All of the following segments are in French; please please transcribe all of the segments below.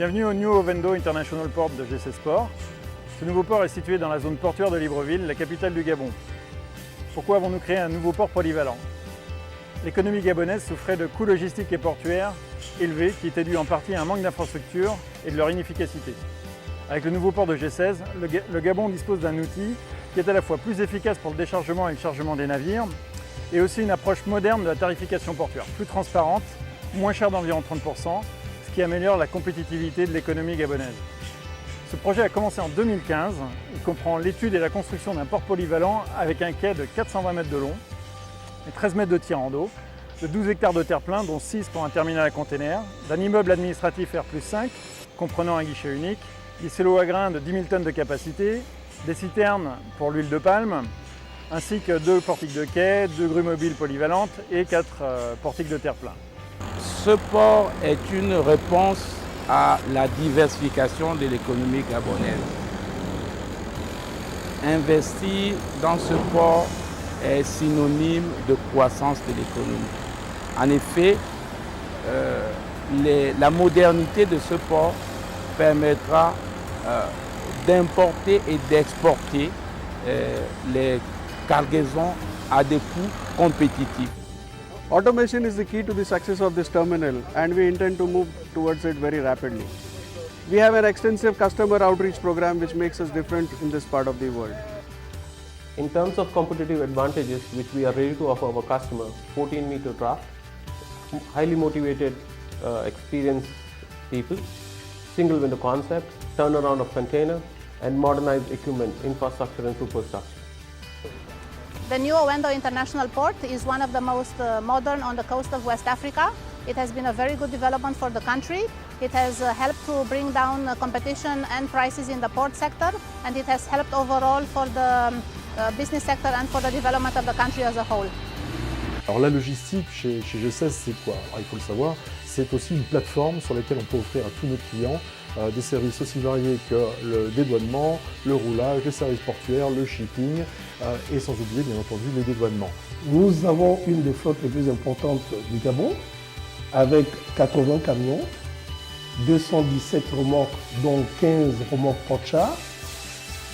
Bienvenue au New Ovendo International Port de GC Sport. Ce nouveau port est situé dans la zone portuaire de Libreville, la capitale du Gabon. Pourquoi avons-nous créé un nouveau port polyvalent? L'économie gabonaise souffrait de coûts logistiques et portuaires élevés qui étaient dus en partie à un manque d'infrastructures et de leur inefficacité. Avec le nouveau port de G16, le Gabon dispose d'un outil qui est à la fois plus efficace pour le déchargement et le chargement des navires et aussi une approche moderne de la tarification portuaire, plus transparente, moins chère d'environ 30%, ce qui améliore la compétitivité de l'économie gabonaise. Ce projet a commencé en 2015. Il comprend l'étude et la construction d'un port polyvalent avec un quai de 420 mètres de long et 13 mètres de tirant d'eau, de 12 hectares de terre-plein, dont 6 pour un terminal à containers, d'un immeuble administratif R+5 comprenant un guichet unique, des silos à grains de 10 000 tonnes de capacité, des citernes pour l'huile de palme, ainsi que 2 portiques de quai, 2 grues mobiles polyvalentes et 4 portiques de terre-plein. Ce port est une réponse à la diversification de l'économie gabonaise. Investir dans ce port est synonyme de croissance de l'économie. En effet, la modernité de ce port permettra d'importer et d'exporter les cargaisons à des coûts compétitifs. Automation is the key to the success of this terminal, and we intend to move towards it very rapidly. We have an extensive customer outreach program which makes us different in this part of the world. In terms of competitive advantages which we are ready to offer our customers, 14-meter draft, highly motivated, experienced people, single window concept, turnaround of container, and modernized equipment, infrastructure and superstructure. The new Ovendo International Port is one of the most modern on the coast of West Africa. It has been a very good development for the country. It has helped to bring down competition and prices in the port sector, and it has helped overall for the business sector and for the development of the country as a whole. Alors la logistique chez G16, c'est quoi? Alors, il faut le savoir, c'est aussi une plateforme sur laquelle on peut offrir à tous nos clients des services aussi variés que le dédouanement, le roulage, les services portuaires, le shipping et sans oublier bien entendu les dédouanements. Nous avons une des flottes les plus importantes du Gabon avec 80 camions, 217 remorques dont 15 remorques porte-chars,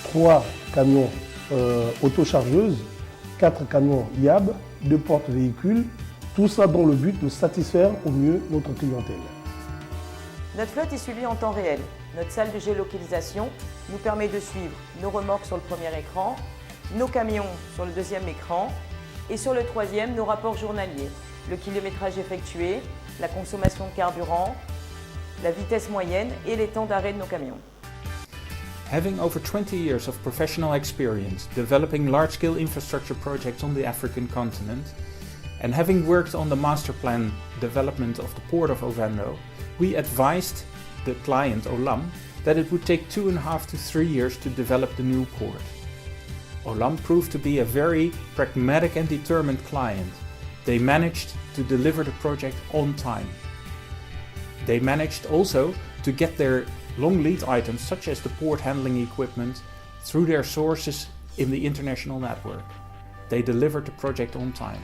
3 camions autochargeuses, 4 camions YAB, 2 porte-véhicules, tout ça dans le but de satisfaire au mieux notre clientèle. Notre flotte est suivie en temps réel. Notre salle de géolocalisation nous permet de suivre nos remorques sur le premier écran, nos camions sur le deuxième écran et sur le troisième, nos rapports journaliers, le kilométrage effectué, la consommation de carburant, la vitesse moyenne et les temps d'arrêt de nos camions. Having over 20 years of professional experience developing large-scale infrastructure projects on the African continent, and having worked on the master plan development of the port of Ovendo, we advised the client, Olam, that it would take 2.5 to 3 years to develop the new port. Olam proved to be a very pragmatic and determined client. They managed to deliver the project on time. They managed also to get their long lead items, such as the port handling equipment, through their sources in the international network. They delivered the project on time.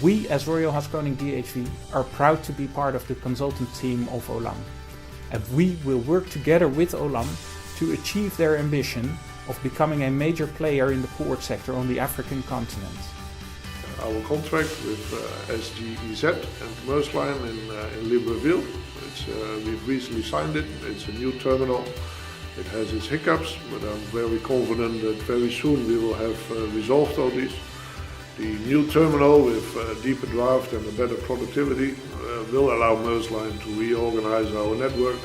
We, as Royal Haskoning DHV, are proud to be part of the consultant team of Olam. And we will work together with Olam to achieve their ambition of becoming a major player in the port sector on the African continent. Our contract with SGEZ and Maersk in Libreville, we've recently signed it. It's a new terminal. It has its hiccups, but I'm very confident that very soon we will have resolved all these. The new terminal with deeper draft and a better productivity will allow Maersk to reorganize our network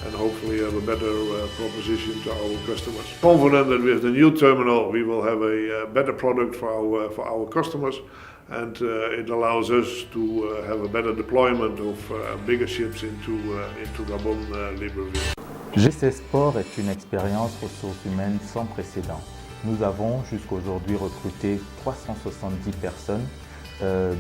and hopefully have a better proposition to our customers. Confident that with the new terminal we will have a better product for our customers, and it allows us to have a better deployment of bigger ships into Gabon, Libreville. GC Sport est une expérience ressources humaines sans précédent. Nous avons jusqu'à aujourd'hui recruté 370 personnes,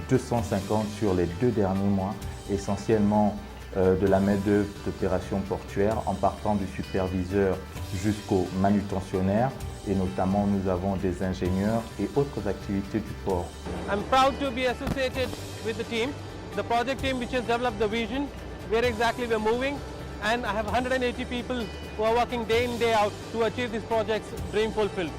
250 sur les 2 derniers mois, essentiellement de la main-d'œuvre d'opération portuaire en partant du superviseur jusqu'au manutentionnaire, et notamment nous avons des ingénieurs et autres activités du port. I'm proud to be associated with the team, the project team which has developed the vision, where exactly we're moving, and I have 180 people who are working day in, day out to achieve this project's dream fulfilled.